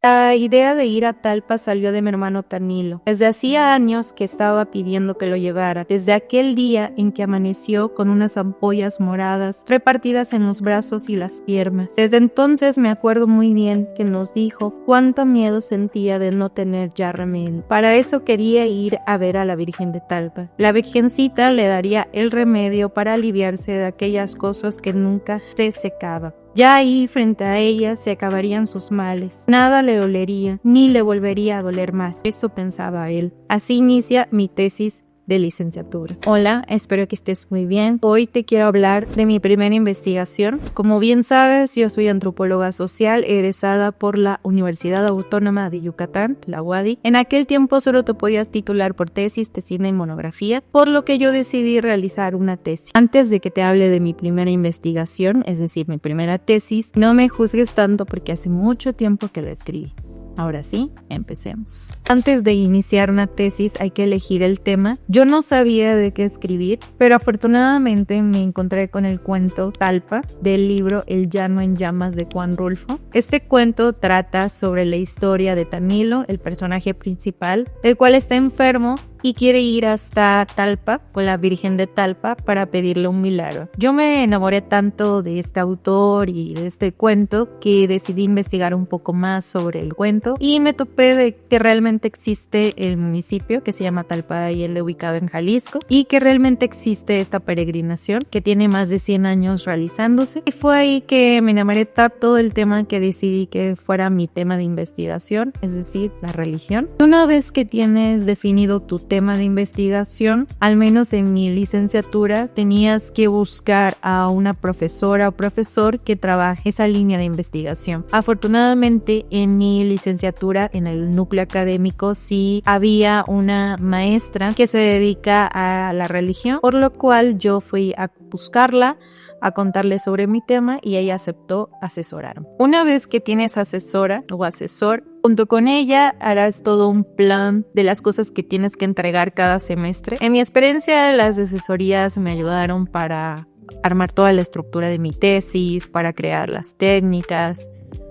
La idea de ir a Talpa salió de mi hermano Tanilo. Desde hacía años que estaba pidiendo que lo llevara, desde aquel día en que amaneció con unas ampollas moradas repartidas en los brazos y las piernas. Desde entonces me acuerdo muy bien que nos dijo cuánto miedo sentía de no tener ya remedio. Para eso quería ir a ver a la Virgen de Talpa. La Virgencita le daría el remedio para aliviarse de aquellas cosas que nunca se secaban. Ya ahí, frente a ella, se acabarían sus males. Nada le dolería, ni le volvería a doler más. Eso pensaba él. Así inicia mi tesis de licenciatura. Hola, espero que estés muy bien. Hoy te quiero hablar de mi primera investigación. Como bien sabes, yo soy antropóloga social egresada por la Universidad Autónoma de Yucatán, la UADY. En aquel tiempo solo te podías titular por tesis, tesina y monografía, por lo que yo decidí realizar una tesis. Antes de que te hable de mi primera investigación, es decir, mi primera tesis, no me juzgues tanto porque hace mucho tiempo que la escribí. Ahora sí, empecemos. Antes de iniciar una tesis hay que elegir el tema. Yo no sabía de qué escribir, pero afortunadamente me encontré con el cuento Talpa del libro El llano en llamas de Juan Rulfo. Este cuento trata sobre la historia de Tanilo, el personaje principal, el cual está enfermo y quiere ir hasta Talpa, con la Virgen de Talpa, para pedirle un milagro. Yo me enamoré tanto de este autor y de este cuento que decidí investigar un poco más sobre el cuento y me topé de que realmente existe el municipio que se llama Talpa de Allende, ubicado en Jalisco, y que realmente existe esta peregrinación que tiene más de 100 años realizándose. Y fue ahí que me enamoré tanto del tema que decidí que fuera mi tema de investigación, es decir, la religión. Una vez que tienes definido tu tema de investigación, al menos en mi licenciatura, tenías que buscar a una profesora o profesor que trabaje esa línea de investigación. Afortunadamente, en mi licenciatura, en el núcleo académico, sí había una maestra que se dedica a la religión, por lo cual yo fui a buscarla, a contarle sobre mi tema y ella aceptó asesorarme. Una vez que tienes asesora o asesor, junto con ella harás todo un plan de las cosas que tienes que entregar cada semestre. En mi experiencia, las asesorías me ayudaron para armar toda la estructura de mi tesis, para crear las técnicas,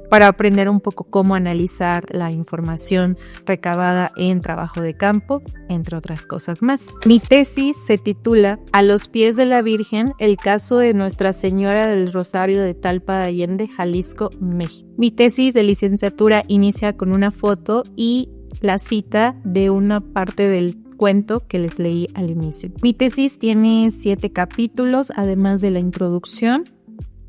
para aprender un poco cómo analizar la información recabada en trabajo de campo, entre otras cosas más. Mi tesis se titula A los pies de la Virgen, el caso de Nuestra Señora del Rosario de Talpa de Allende, Jalisco, México. Mi tesis de licenciatura inicia con una foto y la cita de una parte del cuento que les leí al inicio. Mi tesis tiene 7 capítulos, además de la introducción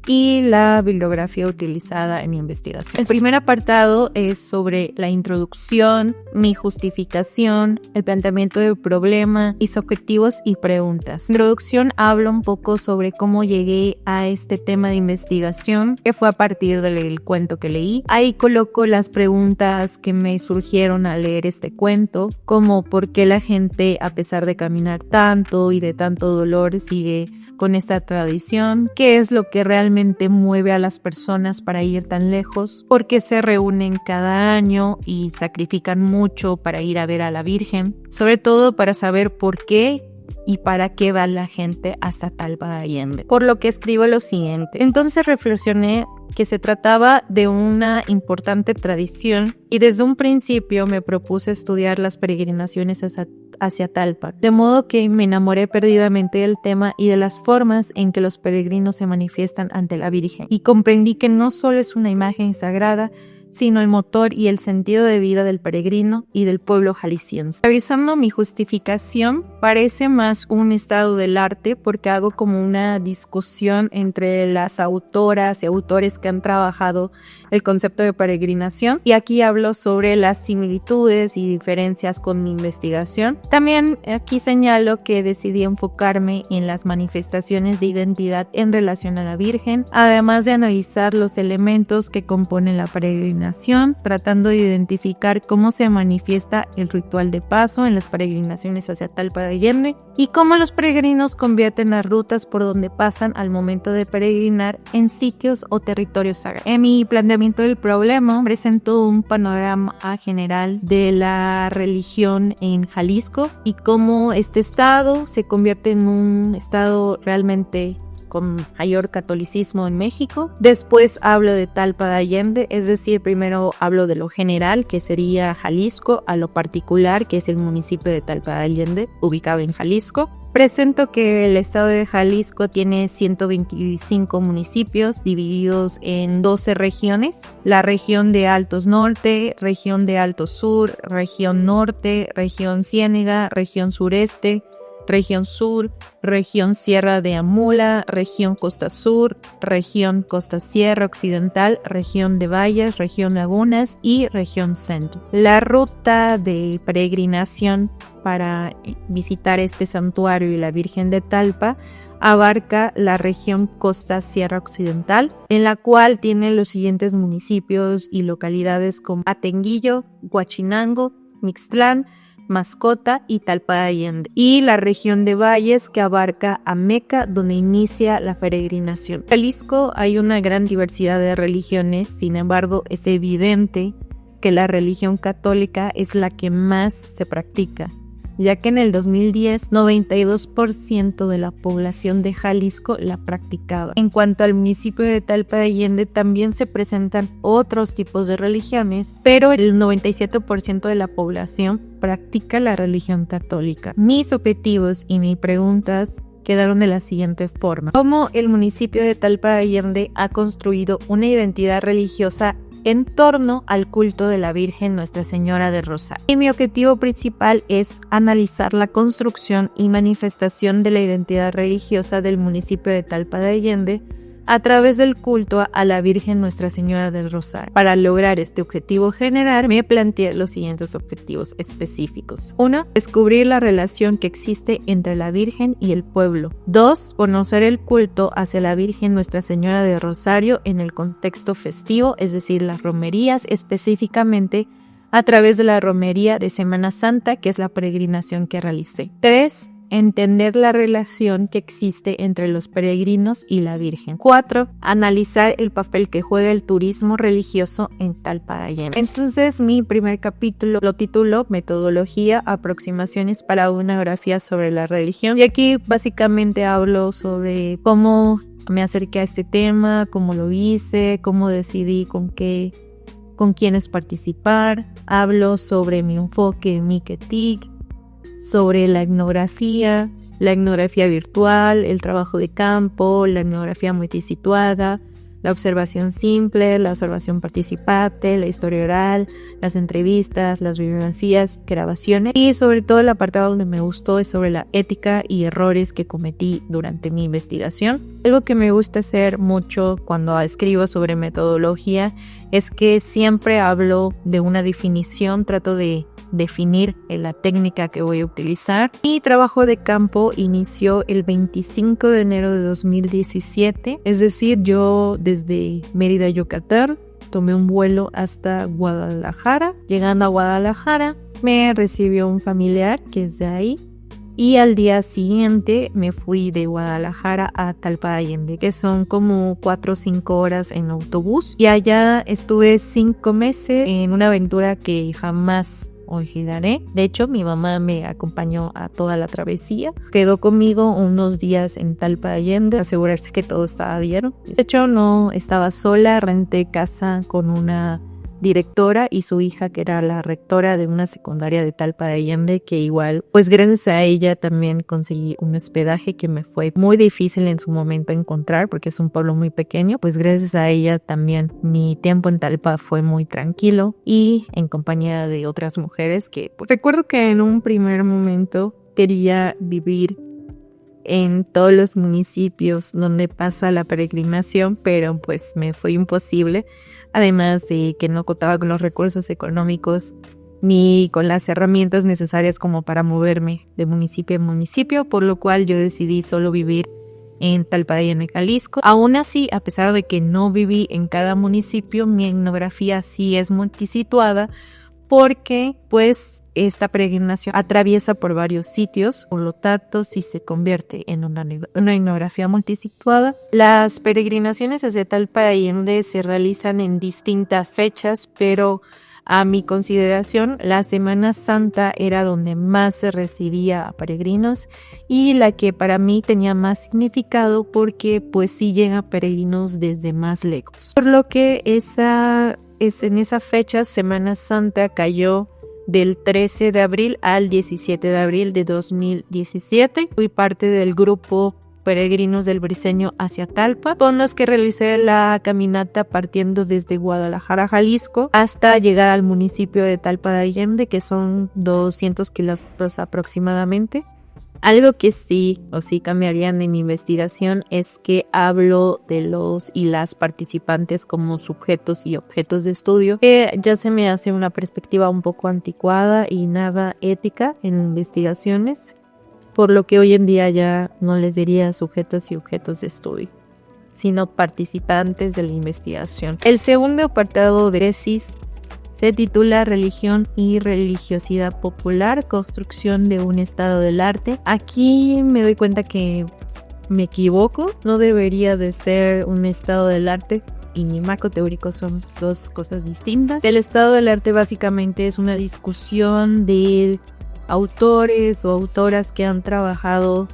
y la bibliografía utilizada en mi investigación. El primer apartado es sobre la introducción, mi justificación, el planteamiento del problema, mis objetivos y preguntas. En la introducción hablo un poco sobre cómo llegué a este tema de investigación, que fue a partir del cuento que leí. Ahí coloco las preguntas que me surgieron al leer este cuento, como por qué la gente, a pesar de caminar tanto y de tanto dolor, sigue con esta tradición, qué es lo que realmente mueve a las personas para ir tan lejos, por qué se reúnen cada año y sacrifican mucho para ir a ver a la Virgen, sobre todo para saber por qué y para qué va la gente hasta Talpa de Allende. Por lo que escribo lo siguiente. Entonces reflexioné que se trataba de una importante tradición y desde un principio me propuse estudiar las peregrinaciones hacia Talpa, de modo que me enamoré perdidamente del tema y de las formas en que los peregrinos se manifiestan ante la Virgen, y comprendí que no solo es una imagen sagrada, sino el motor y el sentido de vida del peregrino y del pueblo jalisciense. Revisando mi justificación, parece más un estado del arte porque hago como una discusión entre las autoras y autores que han trabajado el concepto de peregrinación, y aquí hablo sobre las similitudes y diferencias con mi investigación. También aquí señalo que decidí enfocarme en las manifestaciones de identidad en relación a la Virgen, además de analizar los elementos que componen la peregrinación, tratando de identificar cómo se manifiesta el ritual de paso en las peregrinaciones hacia Talpa de Allende y cómo los peregrinos convierten las rutas por donde pasan al momento de peregrinar en sitios o territorios sagrados. En mi planteamiento del problema presento un panorama general de la religión en Jalisco y cómo este estado se convierte en un estado realmente con mayor catolicismo en México. Después hablo de Talpa de Allende, es decir, primero hablo de lo general, que sería Jalisco, a lo particular, que es el municipio de Talpa de Allende, ubicado en Jalisco. Presento que el estado de Jalisco tiene 125 municipios divididos en 12 regiones. La región de Altos Norte, región de Altos Sur, región Norte, región Ciénega, región Sureste, región Sur, región Sierra de Amula, región Costa Sur, región Costa Sierra Occidental, región de Valles, región Lagunas y región Centro. La ruta de peregrinación para visitar este santuario y la Virgen de Talpa abarca la región Costa Sierra Occidental, en la cual tiene los siguientes municipios y localidades como Atenguillo, Huachinango, Mixtlán, Mascota y Talpa de Allende, y la región de Valles, que abarca a Meca, donde inicia la peregrinación. En Jalisco hay una gran diversidad de religiones, sin embargo es evidente que la religión católica es la que más se practica, ya que en el 2010 92% de la población de Jalisco la practicaba. En cuanto al municipio de Talpa de Allende, también se presentan otros tipos de religiones, pero el 97% de la población practica la religión católica. Mis objetivos y mis preguntas quedaron de la siguiente forma: ¿cómo el municipio de Talpa de Allende ha construido una identidad religiosa en torno al culto de la Virgen Nuestra Señora del Rosario? Y mi objetivo principal es analizar la construcción y manifestación de la identidad religiosa del municipio de Talpa de Allende a través del culto a la Virgen Nuestra Señora del Rosario. Para lograr este objetivo general, me planteé los siguientes objetivos específicos. 1. Descubrir la relación que existe entre la Virgen y el pueblo. 2. Conocer el culto hacia la Virgen Nuestra Señora del Rosario en el contexto festivo, es decir, las romerías, específicamente a través de la romería de Semana Santa, que es la peregrinación que realicé. 3. Entender la relación que existe entre los peregrinos y la Virgen. 4. Analizar el papel que juega el turismo religioso en Talpa de Allende. Entonces, mi primer capítulo lo titulo Metodología, aproximaciones para una biografía sobre la religión. Y aquí básicamente hablo sobre cómo me acerqué a este tema, cómo lo hice, cómo decidí con quiénes participar. Hablo sobre mi enfoque en Miquetic, sobre la etnografía virtual, el trabajo de campo, la etnografía multisituada, la observación simple, la observación participante, la historia oral, las entrevistas, las bibliografías, grabaciones, y sobre todo el apartado donde me gustó es sobre la ética y errores que cometí durante mi investigación. Algo que me gusta hacer mucho cuando escribo sobre metodología es que siempre hablo de una definición, trato de definir la técnica que voy a utilizar. Mi trabajo de campo inició el 25 de enero de 2017, es decir, yo desde Mérida, Yucatán, tomé un vuelo hasta Guadalajara. Llegando a Guadalajara, me recibió un familiar que es de ahí, y al día siguiente me fui de Guadalajara a Talpa de Allende, que son como 4 o 5 horas en autobús, y allá estuve 5 meses en una aventura que jamás olvidaré. De hecho, mi mamá me acompañó a toda la travesía. Quedó conmigo unos días en Talpa de Allende, asegurarse que todo estaba bien. De hecho, no estaba sola, renté casa con una directora y su hija, que era la rectora de una secundaria de Talpa de Allende, que igual, pues gracias a ella también conseguí un hospedaje que me fue muy difícil en su momento encontrar, porque es un pueblo muy pequeño. Pues gracias a ella también mi tiempo en Talpa fue muy tranquilo y en compañía de otras mujeres que pues, recuerdo que en un primer momento quería vivir en todos los municipios donde pasa la peregrinación, pero pues me fue imposible, además de que no contaba con los recursos económicos ni con las herramientas necesarias como para moverme de municipio en municipio, por lo cual yo decidí solo vivir en Talpa de Allende, Jalisco. Aún así, a pesar de que no viví en cada municipio, mi etnografía sí es multisituada, porque pues esta peregrinación atraviesa por varios sitios, por lo tanto sí se convierte en una etnografía multisituada. Las peregrinaciones hacia Talpa de Allende se realizan en distintas fechas, pero A mi consideración, la Semana Santa era donde más se recibía a peregrinos y la que para mí tenía más significado porque pues sí llegan peregrinos desde más lejos. Por lo que en esa fecha, Semana Santa cayó del 13 de abril al 17 de abril de 2017. Fui parte del grupo Peregrinos del Briceño hacia Talpa, con los que realicé la caminata partiendo desde Guadalajara, Jalisco, hasta llegar al municipio de Talpa de Allende, que son 200 kilómetros aproximadamente. Algo que sí cambiarían en mi investigación es que hablo de los y las participantes como sujetos y objetos de estudio, que ya se me hace una perspectiva un poco anticuada y nada ética en investigaciones, por lo que hoy en día ya no les diría sujetos y objetos de estudio, sino participantes de la investigación. El segundo apartado de tesis se titula Religión y religiosidad popular, construcción de un estado del arte. Aquí me doy cuenta que me equivoco, no debería de ser un estado del arte y mi marco teórico son dos cosas distintas. El estado del arte básicamente es una discusión de autores o autoras que han trabajado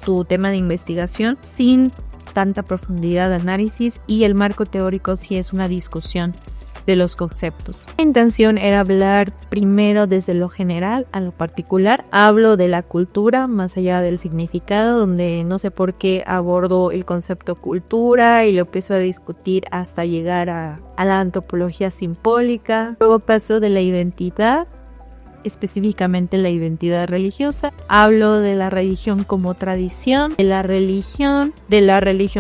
tu tema de investigación sin tanta profundidad de análisis, y el marco teórico sí es una discusión de los conceptos. Mi intención era hablar primero desde lo general a lo particular. Hablo de la cultura más allá del significado, donde no sé por qué abordo el concepto cultura y lo empiezo a discutir hasta llegar a la antropología simbólica. Luego paso de la identidad, específicamente la identidad religiosa. Hablo de la religión como tradición, de la religión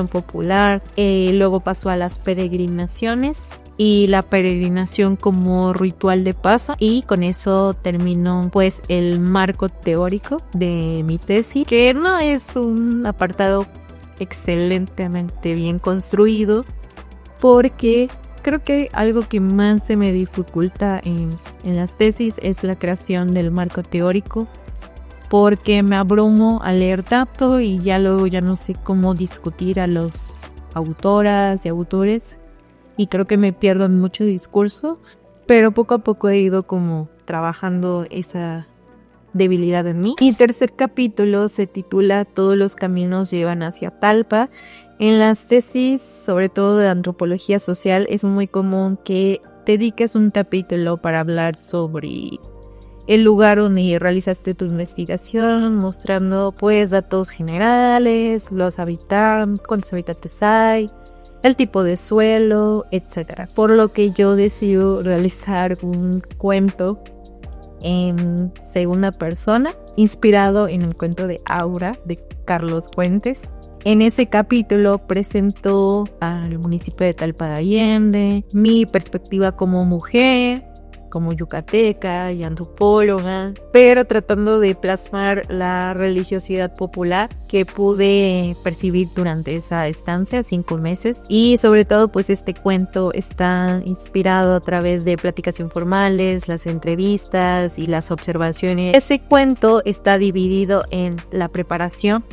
popular. Luego paso a las peregrinaciones y la peregrinación como ritual de paso, y con eso termino pues el marco teórico de mi tesis, que no es un apartado excelentemente bien construido, porque creo que algo que más se me dificulta en las tesis es la creación del marco teórico, porque me abrumo al leer tanto y ya luego ya no sé cómo discutir a los autoras y autores, y creo que me pierdo en mucho discurso, pero poco a poco he ido como trabajando esa debilidad en mí. Mi tercer capítulo se titula Todos los caminos llevan hacia Talpa. En las tesis, sobre todo de antropología social, es muy común que dediques un capítulo para hablar sobre el lugar donde realizaste tu investigación, mostrando pues datos generales, los habitantes, cuántos habitantes hay, el tipo de suelo, etc. Por lo que yo decido realizar un cuento en segunda persona, inspirado en el cuento de Aura de Carlos Fuentes. En ese capítulo presento al municipio de Talpa de Allende, mi perspectiva como mujer, como yucateca y antropóloga, pero tratando de plasmar la religiosidad popular que pude percibir durante esa estancia, 5 meses. Y sobre todo pues este cuento está inspirado a través de pláticas informales, las entrevistas y las observaciones. Ese cuento está dividido en la preparación,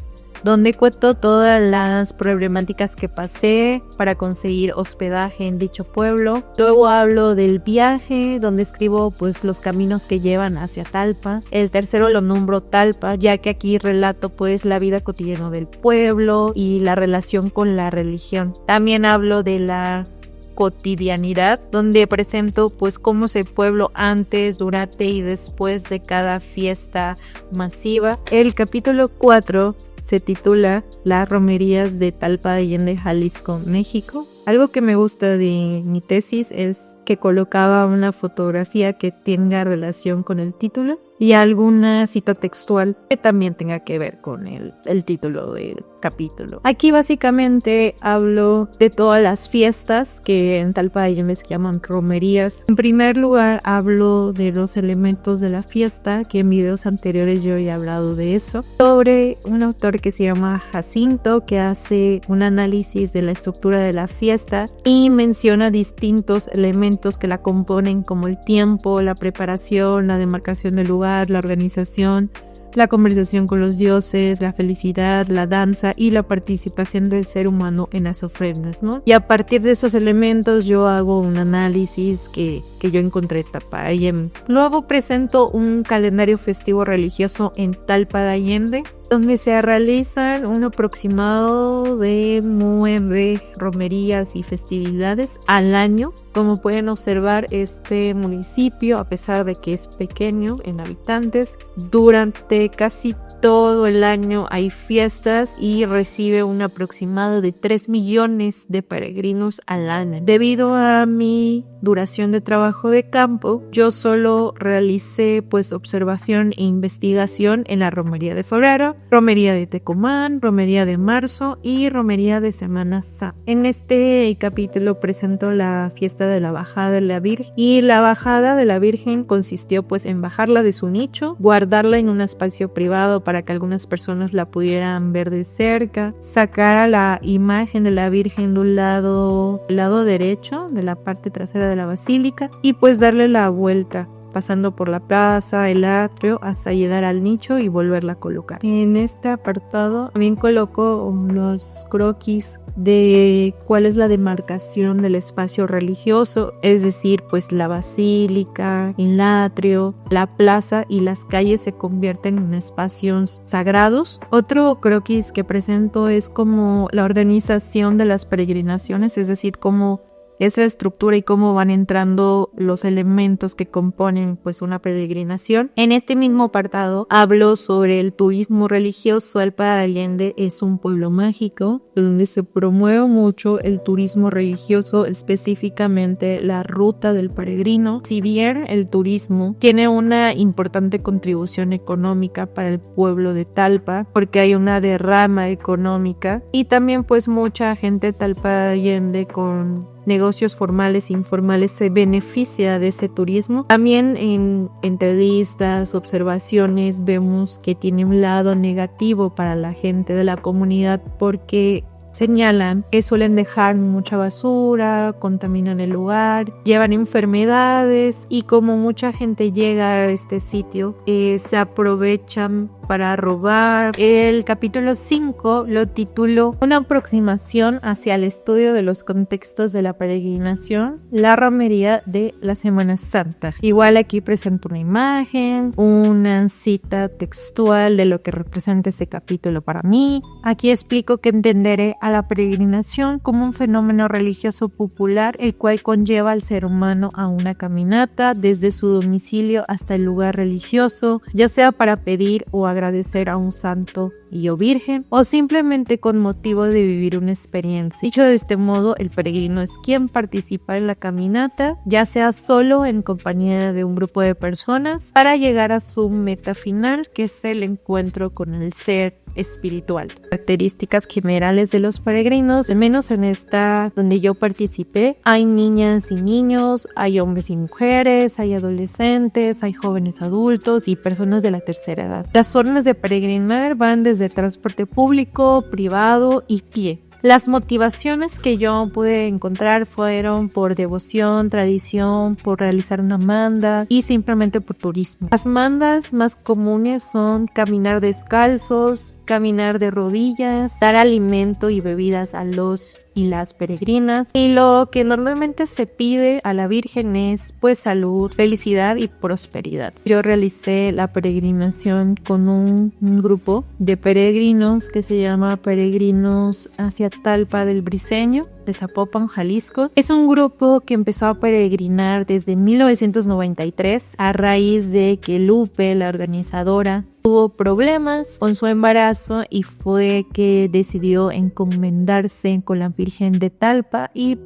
donde cuento todas las problemáticas que pasé para conseguir hospedaje en dicho pueblo. Luego hablo del viaje, donde escribo pues los caminos que llevan hacia Talpa. El tercero lo nombro Talpa, ya que aquí relato pues la vida cotidiana del pueblo y la relación con la religión. También hablo de la cotidianidad, donde presento pues cómo es el pueblo antes, durante y después de cada fiesta masiva. El capítulo 4 se titula Las romerías de Talpa de Allende, Jalisco, México. Algo que me gusta de mi tesis es que colocaba una fotografía que tenga relación con el título y alguna cita textual que también tenga que ver con el título del capítulo. Aquí básicamente hablo de todas las fiestas que en Talpa de Allende se llaman romerías. En primer lugar hablo de los elementos de la fiesta, que en videos anteriores yo he hablado de eso, sobre un autor que se llama Jacinto, que hace un análisis de la estructura de la fiesta y menciona distintos elementos que la componen, como el tiempo, la preparación, la demarcación del lugar, la organización, la conversación con los dioses, la felicidad, la danza y la participación del ser humano en las ofrendas, ¿no? Y a partir de esos elementos yo hago un análisis que yo encontré en Talpa de Allende. Luego presento un calendario festivo religioso en Talpa de Allende, donde se realizan un aproximado de 9 romerías y festividades al año. Como pueden observar, este municipio, a pesar de que es pequeño en habitantes, durante casi todo el año hay fiestas y recibe un aproximado de 3 millones de peregrinos al año. Debido a mi duración de trabajo de campo, yo solo realicé observación e investigación en la romería de febrero, romería de Tecomán, romería de marzo y romería de Semana Santa. En este capítulo presento la fiesta de la bajada de la Virgen, y la bajada de la Virgen consistió en bajarla de su nicho, guardarla en un espacio privado para que algunas personas la pudieran ver de cerca, sacar a la imagen de la Virgen de un lado derecho de la parte trasera de la basílica y darle la vuelta, pasando por la plaza, el atrio, hasta llegar al nicho y volverla a colocar. En este apartado también coloco los croquis de cuál es la demarcación del espacio religioso, es decir, la basílica, el atrio, la plaza y las calles se convierten en espacios sagrados. Otro croquis que presento es como la organización de las peregrinaciones, es decir, cómo esa estructura y cómo van entrando los elementos que componen una peregrinación. En este mismo apartado hablo sobre el turismo religioso. Talpa de Allende es un pueblo mágico donde se promueve mucho el turismo religioso, específicamente la ruta del peregrino. Si bien el turismo tiene una importante contribución económica para el pueblo de Talpa, porque hay una derrama económica y también mucha gente de Talpa de Allende con negocios formales e informales se beneficia de ese turismo. También en entrevistas, observaciones, vemos que tiene un lado negativo para la gente de la comunidad porque señalan que suelen dejar mucha basura, contaminan el lugar, llevan enfermedades y como mucha gente llega a este sitio, se aprovechan para robar. El capítulo 5 lo titulo Una aproximación hacia el estudio de los contextos de la peregrinación, la romería de la Semana Santa. Igual aquí presento una imagen, una cita textual de lo que representa ese capítulo para mí. Aquí explico que entenderé a la peregrinación como un fenómeno religioso popular, el cual conlleva al ser humano a una caminata desde su domicilio hasta el lugar religioso, ya sea para pedir o agradecer a un santo y o virgen, o simplemente con motivo de vivir una experiencia. Dicho de este modo, el peregrino es quien participa en la caminata, ya sea solo en compañía de un grupo de personas, para llegar a su meta final, que es el encuentro con el ser espiritual. Características generales de los peregrinos, al menos en esta donde yo participé, hay niñas y niños, hay hombres y mujeres, hay adolescentes, hay jóvenes adultos y personas de la tercera edad. Las formas de peregrinar van desde transporte público, privado y pie. Las motivaciones que yo pude encontrar fueron por devoción, tradición, por realizar una manda y simplemente por turismo. Las mandas más comunes son caminar descalzos, caminar de rodillas, dar alimento y bebidas a los y las peregrinas, y lo que normalmente se pide a la Virgen es salud, felicidad y prosperidad. Yo realicé la peregrinación con un grupo de peregrinos que se llama Peregrinos hacia Talpa del Briceño, de Zapopan, Jalisco. Es un grupo que empezó a peregrinar desde 1993 a raíz de que Lupe, la organizadora, tuvo problemas con su embarazo y fue que decidió encomendarse con la Virgen de Talpa y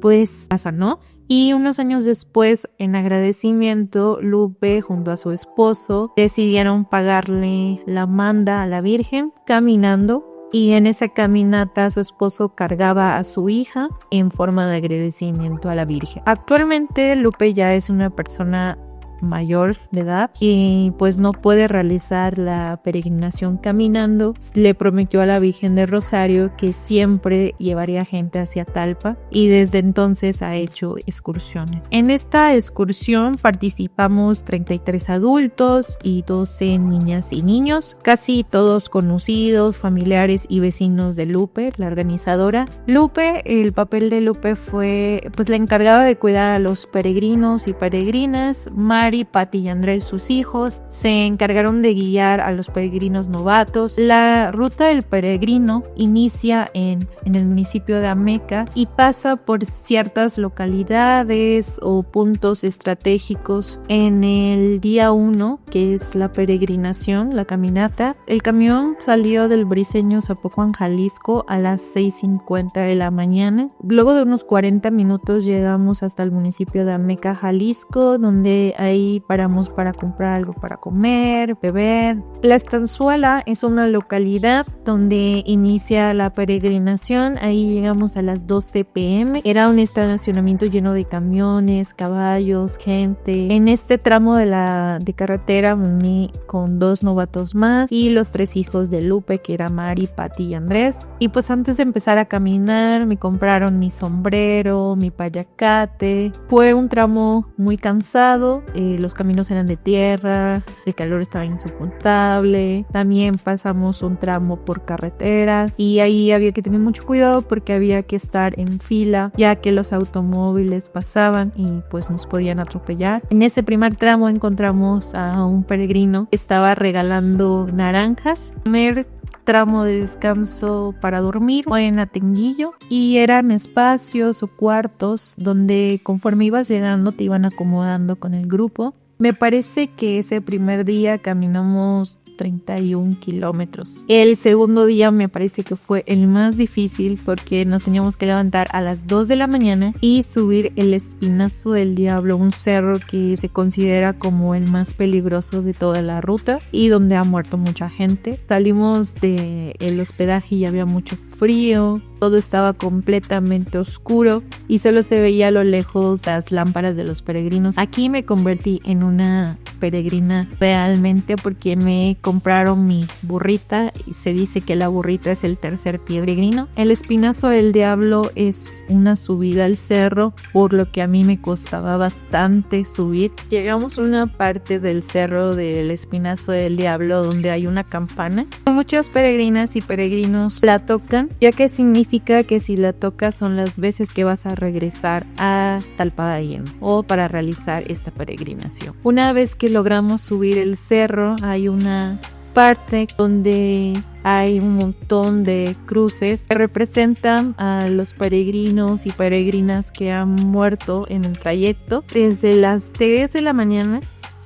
la sanó. Y unos años después, en agradecimiento, Lupe junto a su esposo decidieron pagarle la manda a la Virgen caminando. Y en esa caminata su esposo cargaba a su hija en forma de agradecimiento a la Virgen. Actualmente Lupe ya es una persona mayor de edad y pues no puede realizar la peregrinación caminando. Le prometió a la Virgen de Rosario que siempre llevaría gente hacia Talpa y desde entonces ha hecho excursiones. En esta excursión participamos 33 adultos y 12 niñas y niños, casi todos conocidos, familiares y vecinos de Lupe, la organizadora. Lupe, el papel de Lupe fue pues la encargada de cuidar a los peregrinos y peregrinas. Mari, Pati y Andrés, sus hijos, se encargaron de guiar a los peregrinos novatos. La ruta del peregrino inicia en el municipio de Ameca y pasa por ciertas localidades o puntos estratégicos. En el día 1, que es la peregrinación, la caminata, el camión salió del Briceño Zapopan, Jalisco a las 6:50 de la mañana. Luego de unos 40 minutos llegamos hasta el municipio de Ameca, Jalisco, donde ahí paramos para comprar algo para comer, beber. La Estanzuela es una localidad donde inicia la peregrinación. Ahí llegamos a las 12 p.m. Era un estacionamiento lleno de camiones, caballos, gente. En este tramo de carretera me uní con 2 novatos más y los 3 hijos de Lupe, que era Mari, Pati y Andrés. Y pues antes de empezar a caminar me compraron mi sombrero, mi payacate. Fue un tramo muy cansado, los caminos eran de tierra, el calor estaba insoportable. También pasamos un tramo por carreteras y ahí había que tener mucho cuidado porque había que estar en fila, ya que los automóviles pasaban y pues nos podían atropellar. En ese primer tramo encontramos a un peregrino que estaba regalando naranjas. Primer tramo de descanso para dormir fue en Atenguillo y eran espacios o cuartos donde conforme ibas llegando te iban acomodando con el grupo. Me parece que ese primer día caminamos 31 kilómetros. El segundo día me parece que fue el más difícil porque nos teníamos que levantar a las 2 de la mañana y subir el Espinazo del Diablo, un cerro que se considera como el más peligroso de toda la ruta y donde ha muerto mucha gente. Salimos del hospedaje y había mucho frío, todo estaba completamente oscuro y solo se veía a lo lejos las lámparas de los peregrinos. Aquí me convertí en una peregrina realmente porque me compraron mi burrita y se dice que la burrita es el tercer peregrino. El Espinazo del Diablo es una subida al cerro, por lo que a mí me costaba bastante subir. Llegamos a una parte del cerro del Espinazo del Diablo donde hay una campana. Muchas peregrinas y peregrinos la tocan, ya que significa que si la tocas son las veces que vas a regresar a Talpadayen o para realizar esta peregrinación. Una vez que logramos subir el cerro, hay una parte donde hay un montón de cruces que representan a los peregrinos y peregrinas que han muerto en el trayecto. Desde las 3 de la mañana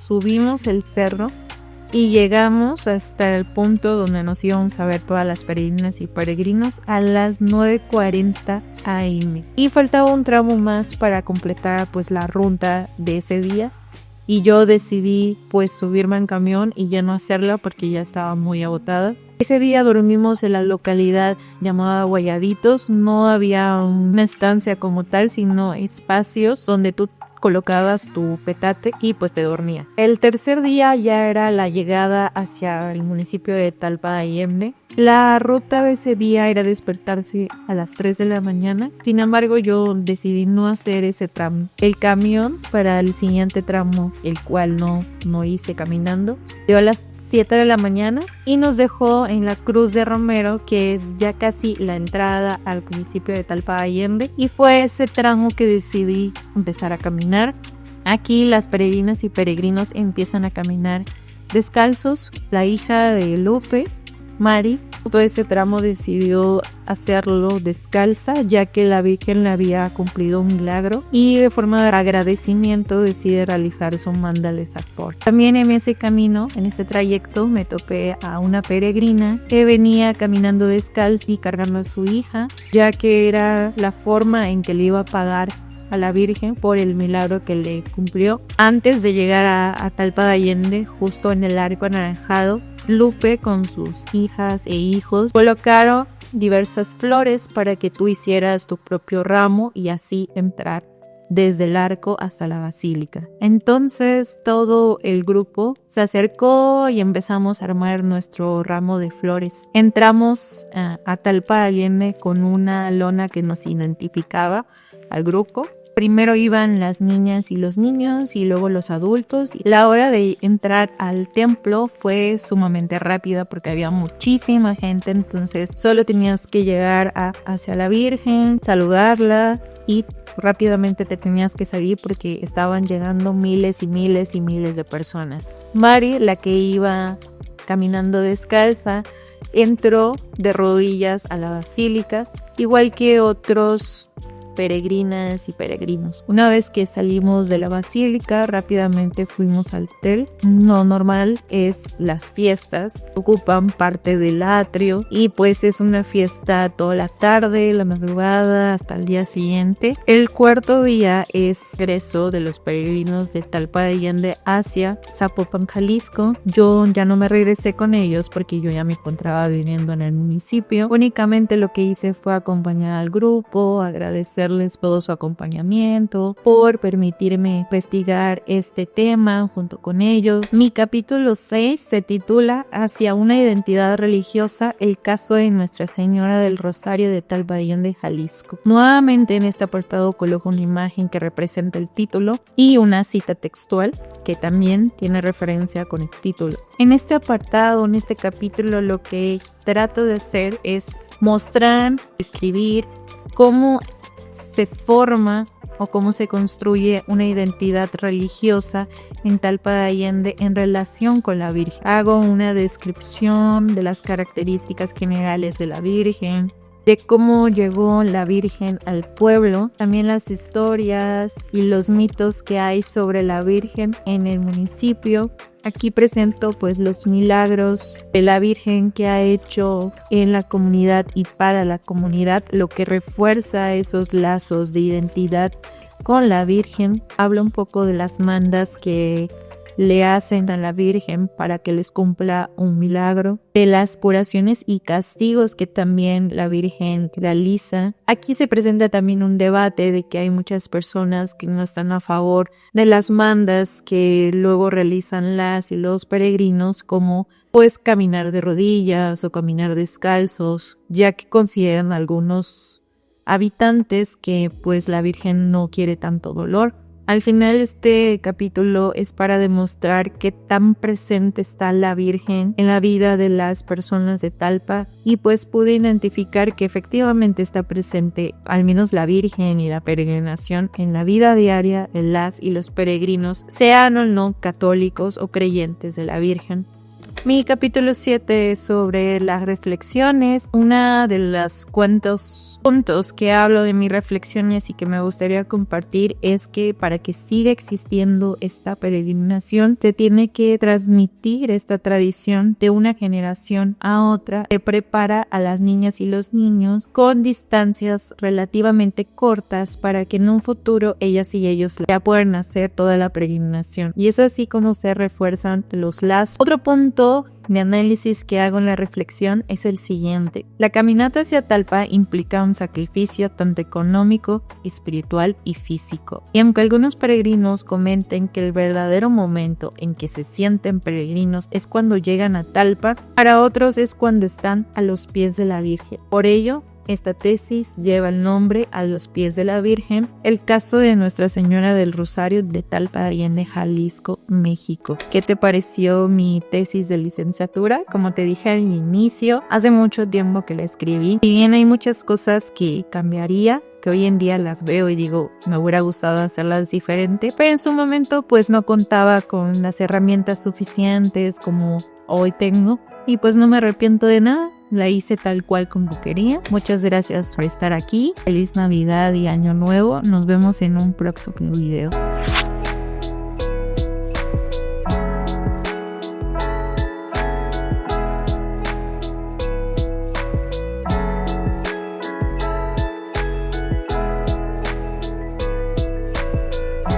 subimos el cerro y llegamos hasta el punto donde nos íbamos a ver todas las peregrinas y peregrinos a las 9:40 a.m. Y faltaba un tramo más para completar pues la ruta de ese día. Y yo decidí pues subirme en camión y ya no hacerla porque ya estaba muy agotada. Ese día dormimos en la localidad llamada Guayaditos. No había una estancia como tal, sino espacios donde tú colocabas tu petate y pues te dormías. El tercer día ya era la llegada hacia el municipio de Talpadayen. La ruta de ese día era despertarse a las 3 de la mañana. Sin embargo, yo decidí no hacer ese tramo. El camión para el siguiente tramo, el cual no hice caminando, dio a las 7 de la mañana y nos dejó en la Cruz de Romero, que es ya casi la entrada al municipio de Talpadayen. Y fue ese tramo que decidí empezar a caminar. Aquí las peregrinas y peregrinos empiezan a caminar descalzos. La hija de Lupe, Mari, todo ese tramo decidió hacerlo descalza, ya que la Virgen le había cumplido un milagro y de forma de agradecimiento decide realizar su Mándale Safor. También en ese camino, en ese trayecto, me topé a una peregrina que venía caminando descalza y cargando a su hija, ya que era la forma en que le iba a pagar a la Virgen por el milagro que le cumplió. Antes de llegar a Talpadayen, justo en el arco anaranjado, Lupe con sus hijas e hijos colocaron diversas flores para que tú hicieras tu propio ramo y así entrar desde el arco hasta la basílica. Entonces todo el grupo se acercó y empezamos a armar nuestro ramo de flores. Entramos a Talpa Allende con una lona que nos identificaba al grupo. Primero iban las niñas y los niños y luego los adultos. La hora de entrar al templo fue sumamente rápida porque había muchísima gente, entonces solo tenías que llegar hacia la Virgen, saludarla y rápidamente te tenías que salir porque estaban llegando miles y miles y miles de personas. Mari, la que iba caminando descalza, entró de rodillas a la basílica, igual que otros peregrinas y peregrinos. Una vez que salimos de la basílica, rápidamente fuimos al hotel. Lo normal es las fiestas, ocupan parte del atrio y pues es una fiesta toda la tarde, la madrugada hasta el día siguiente. El cuarto día es regreso de los peregrinos de Talpa Allende hacia Zapopan, Jalisco. Yo ya no me regresé con ellos porque yo ya me encontraba viviendo en el municipio. Únicamente lo que hice fue acompañar al grupo, agradecerles todo su acompañamiento, por permitirme investigar este tema junto con ellos. Mi capítulo 6 se titula Hacia una identidad religiosa, el caso de Nuestra Señora del Rosario de Talpa Allende, Jalisco. Nuevamente en este apartado coloco una imagen que representa el título y una cita textual que también tiene referencia con el título. En este apartado, en este capítulo, lo que trato de hacer es mostrar, escribir cómo se forma o cómo se construye una identidad religiosa en Talpa Allende en relación con la Virgen. Hago una descripción de las características generales de la Virgen, de cómo llegó la Virgen al pueblo, también las historias y los mitos que hay sobre la Virgen en el municipio. Aquí presento pues los milagros de la Virgen que ha hecho en la comunidad y para la comunidad, lo que refuerza esos lazos de identidad con la Virgen. Hablo un poco de las mandas que le hacen a la Virgen para que les cumpla un milagro, de las curaciones y castigos que también la Virgen realiza. Aquí se presenta también un debate de que hay muchas personas que no están a favor de las mandas que luego realizan las y los peregrinos, como pues caminar de rodillas o caminar descalzos, ya que consideran algunos habitantes que pues la Virgen no quiere tanto dolor. Al final este capítulo es para demostrar qué tan presente está la Virgen en la vida de las personas de Talpa y pues pude identificar que efectivamente está presente al menos la Virgen y la peregrinación en la vida diaria de las y los peregrinos, sean o no católicos o creyentes de la Virgen. Mi capítulo 7 es sobre las reflexiones. Una de los cuantos puntos que hablo de mis reflexiones y que me gustaría compartir es que para que siga existiendo esta peregrinación se tiene que transmitir esta tradición de una generación a otra, que prepara a las niñas y los niños con distancias relativamente cortas para que en un futuro ellas y ellos ya puedan hacer toda la peregrinación. Y es así como se refuerzan los lazos. Otro punto de análisis que hago en la reflexión es el siguiente. La caminata hacia Talpa implica un sacrificio tanto económico, espiritual y físico. Y aunque algunos peregrinos comenten que el verdadero momento en que se sienten peregrinos es cuando llegan a Talpa, para otros es cuando están a los pies de la Virgen. Por ello, esta tesis lleva el nombre A los pies de la Virgen, el caso de Nuestra Señora del Rosario de Talpa Allende, Jalisco, México. ¿Qué te pareció mi tesis de licenciatura? Como te dije al inicio, hace mucho tiempo que la escribí. Si bien hay muchas cosas que cambiaría, que hoy en día las veo y digo, me hubiera gustado hacerlas diferente, pero en su momento pues no contaba con las herramientas suficientes como hoy tengo y pues no me arrepiento de nada. La hice tal cual como quería. Muchas gracias por estar aquí. Feliz Navidad y Año Nuevo. Nos vemos en un próximo video.